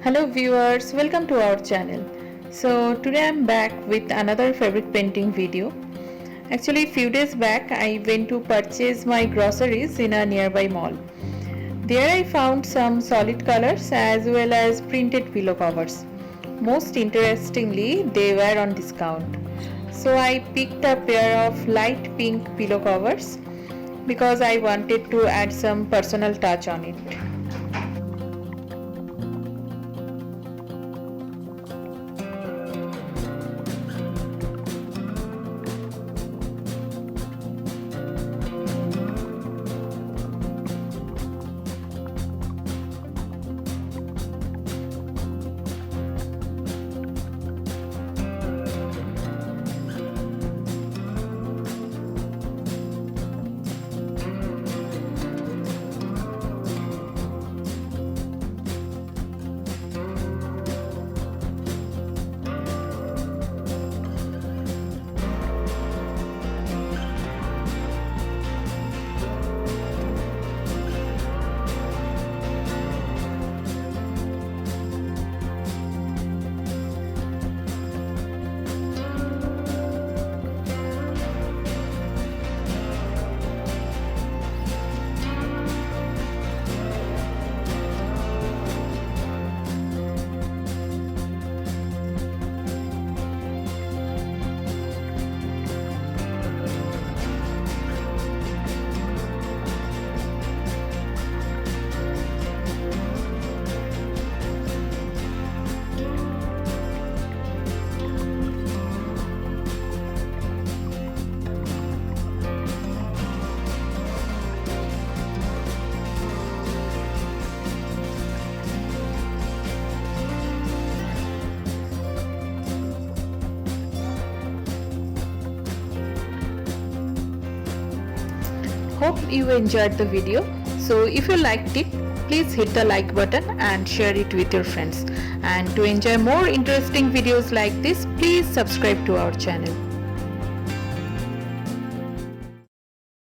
Hello viewers, welcome to our channel. So today I'm back with another fabric painting video. Actually few days back I went to purchase my groceries in a nearby mall. There I found some solid colors as well as printed pillow covers. Most interestingly, they were on discount. So I picked a pair of light pink pillow covers because I wanted to add some personal touch on it. Hope you enjoyed the video. So if you liked it, please hit the like button and share it with your friends. And to enjoy more interesting videos like this, please subscribe to our channel.